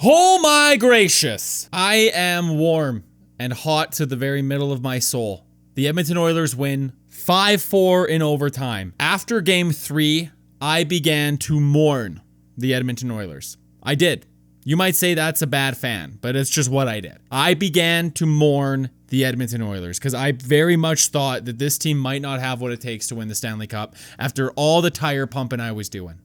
Oh my gracious. I am warm and hot to the very middle of my soul. The Edmonton Oilers win 5-4 in overtime. After game 3, I began to mourn the Edmonton Oilers. I did. You might say that's a bad fan, but it's just what I did. I began to mourn the Edmonton Oilers because I very much thought that this team might not have what it takes to win the Stanley Cup after all the tire pumping I was doing.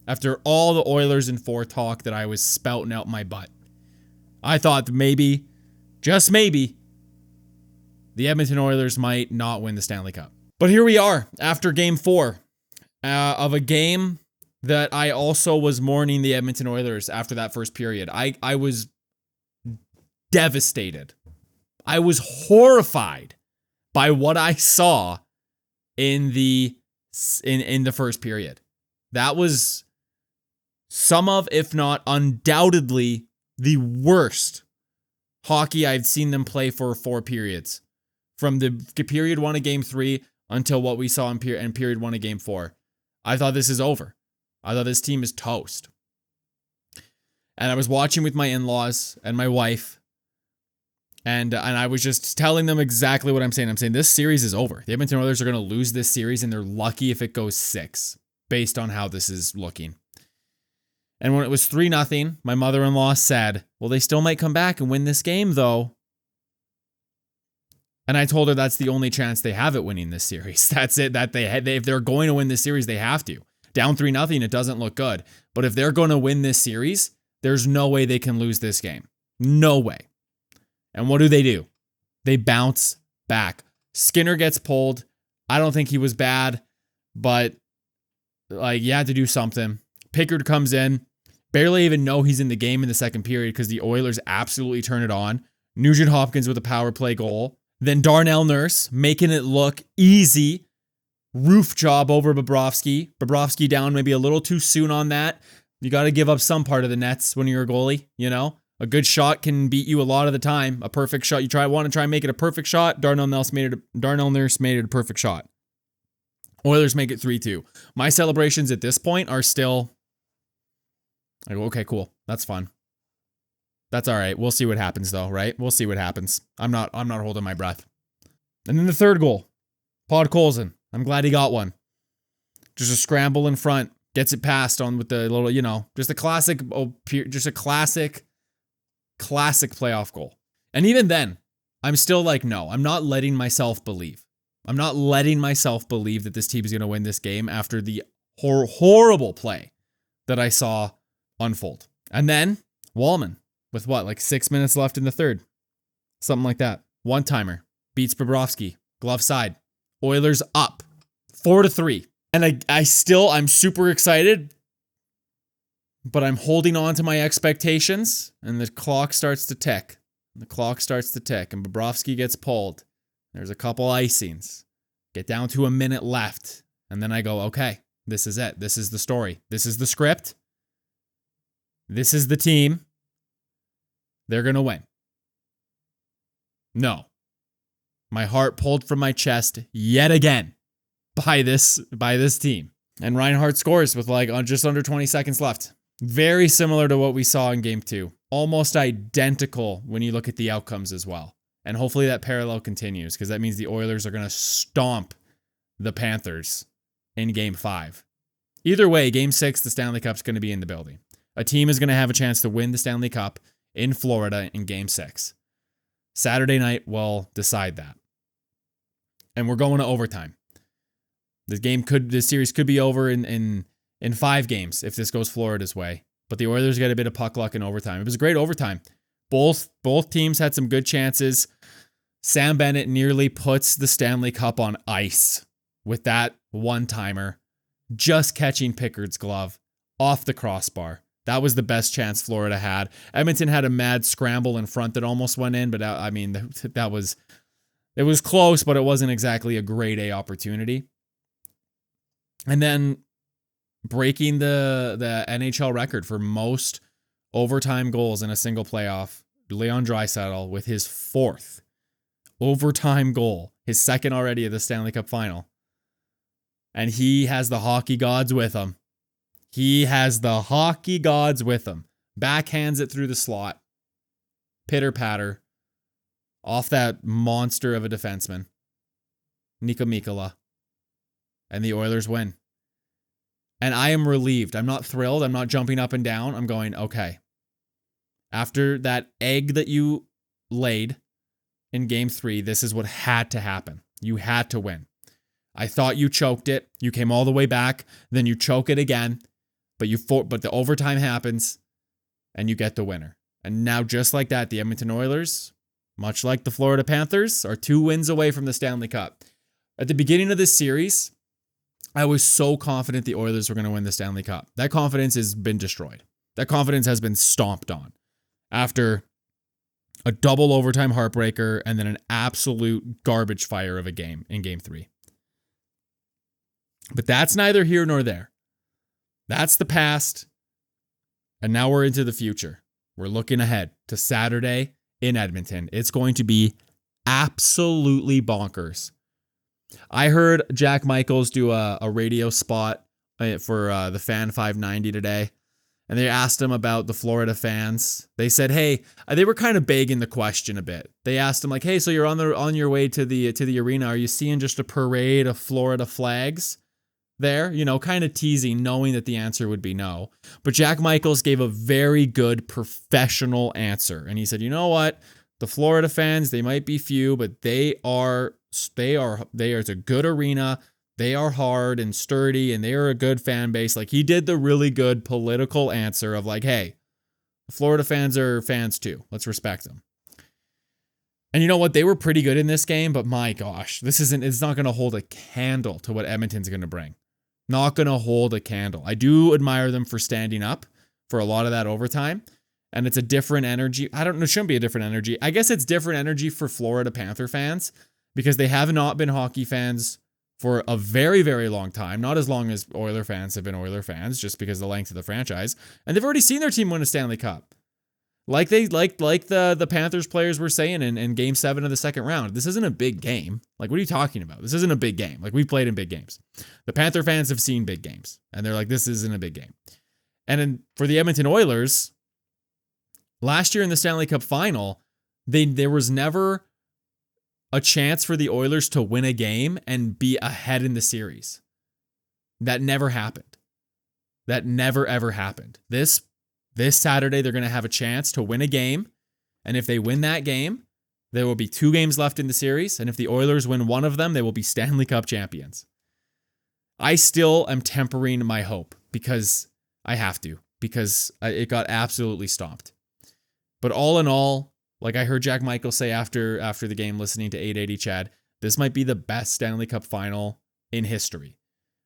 After all the Oilers in 4 talk that I was spouting out my butt. I thought that maybe, just maybe, the Edmonton Oilers might not win the Stanley Cup. But here we are after game 4 of a game that I also was mourning the Edmonton Oilers after that first period. I was devastated. I was horrified by what I saw in the first period. That was some of, if not undoubtedly, the worst hockey I've seen them play for 4 periods. From the period 1 of game 3 until what we saw in period 1 of game 4. I thought this is over. I thought this team is toast. And I was watching with my in-laws and my wife. And I was just telling them exactly what I'm saying. I'm saying this series is over. The Edmonton Oilers are going to lose this series and they're lucky if it goes 6 based on how this is looking. And when it was 3-0, my mother-in-law said, well, they still might come back and win this game, though. And I told her that's the only chance they have at winning this series. That's it. That if they're going to win this series, they have to. Down 3-0, it doesn't look good. But if they're going to win this series, there's no way they can lose this game. No way. And what do? They bounce back. Skinner gets pulled. I don't think he was bad, but you had to do something. Pickard comes in. Barely even know he's in the game in the second period because the Oilers absolutely turn it on. Nugent Hopkins with a power play goal. Then Darnell Nurse making it look easy. Roof job over Bobrovsky. Bobrovsky down maybe a little too soon on that. You got to give up some part of the nets when you're a goalie, you know? A good shot can beat you a lot of the time. A perfect shot, want to try and make it a perfect shot. Darnell Nurse made it a perfect shot. Oilers make it 3-2. My celebrations at this point are still... I go, okay, cool. That's fun. That's all right. We'll see what happens though, right? We'll see what happens. I'm not holding my breath. And then the third goal. Podkolzin. I'm glad he got one. Just a scramble in front. Gets it passed on with the little, just a classic playoff goal. And even then, I'm still like, no, I'm not letting myself believe. I'm not letting myself believe that this team is going to win this game after the horrible play that I saw unfold. And then Wallman with 6 minutes left in the third. Something like that. One-timer. Beats Bobrovsky. Glove side. Oilers up. 4-3. And I'm super excited, but I'm holding on to my expectations, and the clock starts to tick. And Bobrovsky gets pulled. There's a couple icings. Get down to a minute left. And then I go, okay, this is it. This is the story. This is the script. This is the team. They're going to win. No. My heart pulled from my chest yet again by this team. And Reinhart scores with just under 20 seconds left. Very similar to what we saw in game 2. Almost identical when you look at the outcomes as well. And hopefully that parallel continues because that means the Oilers are going to stomp the Panthers in game 5. Either way, game 6, the Stanley Cup's going to be in the building. A team is going to have a chance to win the Stanley Cup in Florida in game 6. Saturday night will decide that. And we're going to overtime. This series could be over in 5 games if this goes Florida's way. But the Oilers get a bit of puck luck in overtime. It was a great overtime. Both teams had some good chances. Sam Bennett nearly puts the Stanley Cup on ice with that one-timer, just catching Pickard's glove off the crossbar. That was the best chance Florida had. Edmonton had a mad scramble in front that almost went in, but it was close, but it wasn't exactly a grade A opportunity. And then breaking the NHL record for most overtime goals in a single playoff, Leon Draisaitl with his 4th overtime goal, his 2nd already of the Stanley Cup final. And he has the hockey gods with him. backhands it through the slot, pitter patter, off that monster of a defenseman, Niko Mikkola, and the Oilers win. And I am relieved. I'm not thrilled. I'm not jumping up and down. I'm going, okay. After that egg that you laid in game 3, this is what had to happen. You had to win. I thought you choked it. You came all the way back. Then you choke it again. But the overtime happens and you get the winner. And now just like that, the Edmonton Oilers, much like the Florida Panthers, are 2 wins away from the Stanley Cup. At the beginning of this series, I was so confident the Oilers were going to win the Stanley Cup. That confidence has been destroyed. That confidence has been stomped on after a double overtime heartbreaker and then an absolute garbage fire of a game in game 3. But that's neither here nor there. That's the past. And now we're into the future. We're looking ahead to Saturday in Edmonton. It's going to be absolutely bonkers. I heard Jack Michaels do a radio spot for the Fan 590 today, and they asked him about the Florida fans. They said, hey, they were kind of begging the question a bit. They asked him like, hey, so you're on your way to the arena. Are you seeing just a parade of Florida flags there? You know, kind of teasing, knowing that the answer would be no. But Jack Michaels gave a very good professional answer. And he said, you know what? The Florida fans, they might be few, but it's a good arena. They are hard and sturdy, and they are a good fan base. Like, he did the really good political answer of like, hey, the Florida fans are fans too. Let's respect them. And you know what? They were pretty good in this game, but my gosh, it's not going to hold a candle to what Edmonton's going to bring. Not going to hold a candle. I do admire them for standing up for a lot of that overtime. And it's a different energy. I don't know. It shouldn't be a different energy. I guess it's different energy for Florida Panther fans because they have not been hockey fans for a very, very long time. Not as long as Oiler fans have been Oiler fans, just because of the length of the franchise. And they've already seen their team win a Stanley Cup. Like the Panthers players were saying in game 7 of the second round. This isn't a big game. Like, what are you talking about? This isn't a big game. Like, we've played in big games. The Panther fans have seen big games. And they're like, this isn't a big game. And for the Edmonton Oilers, last year in the Stanley Cup final, there was never a chance for the Oilers to win a game and be ahead in the series. That never happened. That never, ever happened. This Saturday, they're going to have a chance to win a game. And if they win that game, there will be 2 games left in the series. And if the Oilers win one of them, they will be Stanley Cup champions. I still am tempering my hope because I have to, because it got absolutely stomped. But all in all, like I heard Jack Michael say after the game, listening to 880 Chad, this might be the best Stanley Cup final in history.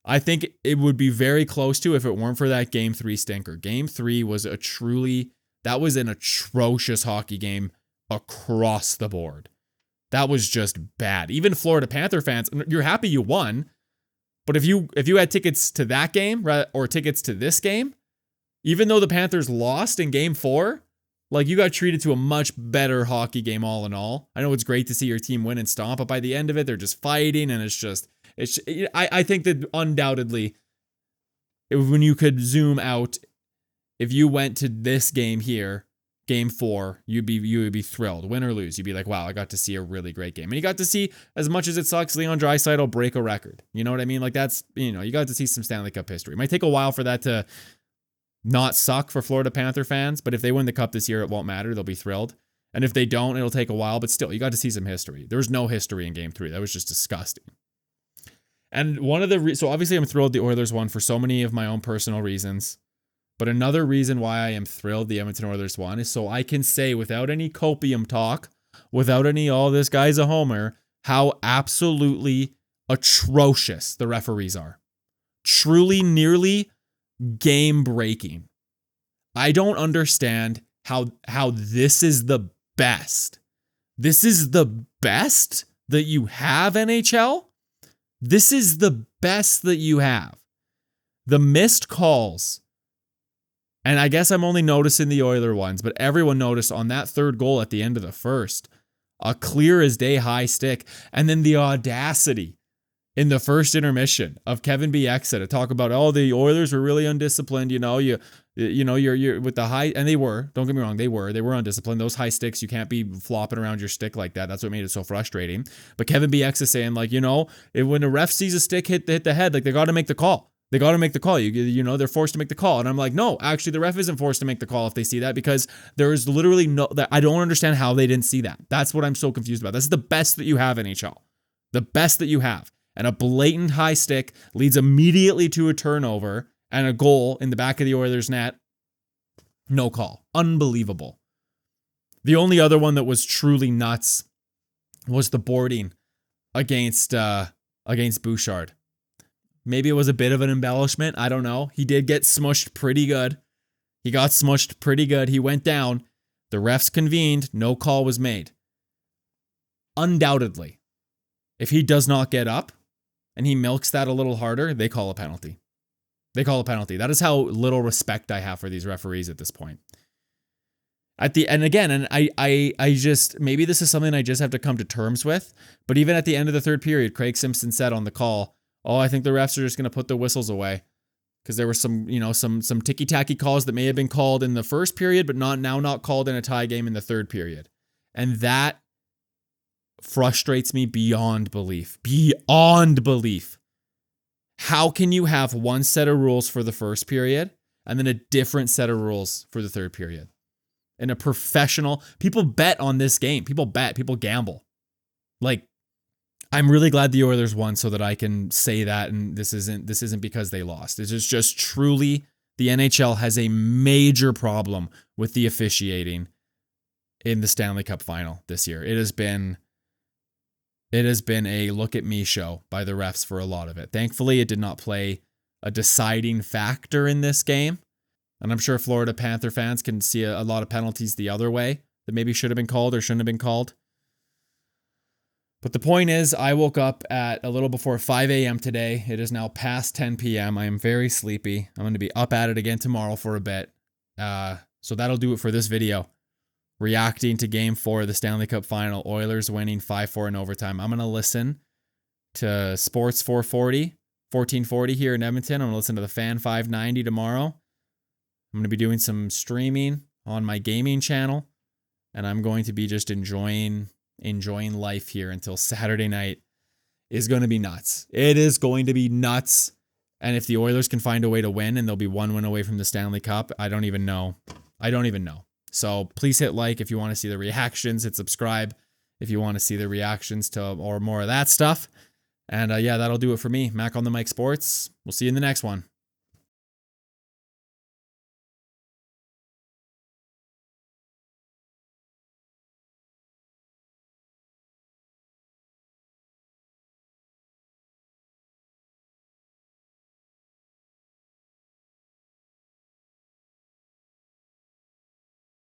I think it would be very close to if it weren't for that Game 3 stinker. Game 3 was that was an atrocious hockey game across the board. That was just bad. Even Florida Panther fans, you're happy you won, but if you had tickets to that game or tickets to this game, even though the Panthers lost in Game 4, like, you got treated to a much better hockey game all in all. I know it's great to see your team win and stomp, but by the end of it, they're just fighting, and I think that undoubtedly, when you could zoom out, if you went to this game here, Game 4, you would be thrilled, win or lose. You'd be like, wow, I got to see a really great game. And you got to see, as much as it sucks, Leon Draisaitl break a record. You know what I mean? Like, that's, you got to see some Stanley Cup history. It might take a while for that to not suck for Florida Panther fans, but if they win the cup this year, it won't matter. They'll be thrilled. And if they don't, it'll take a while, but still, you got to see some history. There was no history in Game 3. That was just disgusting. And so obviously I'm thrilled the Oilers won for so many of my own personal reasons. But another reason why I am thrilled the Edmonton Oilers won is so I can say without any copium talk, without any, oh, this guy's a homer, how absolutely atrocious the referees are. Truly, nearly game-breaking. I don't understand how this is the best. This is the best that you have, NHL? This is the best that you have. The missed calls, and I guess I'm only noticing the Oiler ones, but everyone noticed on that third goal at the end of the first, a clear as day high stick, and then the audacity in the first intermission of Kevin Bieksa to talk about, oh, the Oilers were really undisciplined. You know, you're with the high, and they were, don't get me wrong, they were undisciplined. Those high sticks, you can't be flopping around your stick like that. That's what made it so frustrating. But Kevin BX is saying, like, you know, when a ref sees a stick hit the head, like, they got to make the call. They got to make the call. You know, they're forced to make the call. And I'm like, no, actually, the ref isn't forced to make the call if they see that, because there is literally I don't understand how they didn't see that. That's what I'm so confused about. This is the best that you have in NHL. The best that you have. And a blatant high stick leads immediately to a turnover and a goal in the back of the Oilers' net. No call. Unbelievable. The only other one that was truly nuts was the boarding against Bouchard. Maybe it was a bit of an embellishment. I don't know. He did get smushed pretty good. He got smushed pretty good. He went down. The refs convened. No call was made. Undoubtedly, if he does not get up and he milks that a little harder, they call a penalty. They call a penalty. That is how little respect I have for these referees at this point. I just, maybe this is something I just have to come to terms with, but even at the end of the third period, Craig Simpson said on the call, oh, I think the refs are just going to put the whistles away, because there were some ticky-tacky calls that may have been called in the first period, but not called in a tie game in the third period. And that frustrates me beyond belief. Beyond belief. How can you have one set of rules for the first period and then a different set of rules for the third period? In a professional, people bet on this game. People gamble. Like, I'm really glad the Oilers won so that I can say that, and this isn't because they lost. This is just truly, the NHL has a major problem with the officiating in the Stanley Cup final this year. It has been a look at me show by the refs for a lot of it. Thankfully, it did not play a deciding factor in this game. And I'm sure Florida Panther fans can see a lot of penalties the other way that maybe should have been called or shouldn't have been called. But the point is, I woke up at a little before 5 a.m. today. It is now past 10 p.m. I am very sleepy. I'm going to be up at it again tomorrow for a bit. So that'll do it for this video. Reacting to Game 4 of the Stanley Cup Final. Oilers winning 5-4 in overtime. I'm going to listen to Sports 440, 1440 here in Edmonton. I'm going to listen to the Fan 590 tomorrow. I'm going to be doing some streaming on my gaming channel. And I'm going to be just enjoying life here until Saturday night. Is going to be nuts. It is going to be nuts. And if the Oilers can find a way to win and they'll be one win away from the Stanley Cup, I don't even know. So please hit like if you want to see the reactions. Hit subscribe if you want to see the reactions to or more of that stuff. And yeah, that'll do it for me. Mac on the Mic Sports. We'll see you in the next one.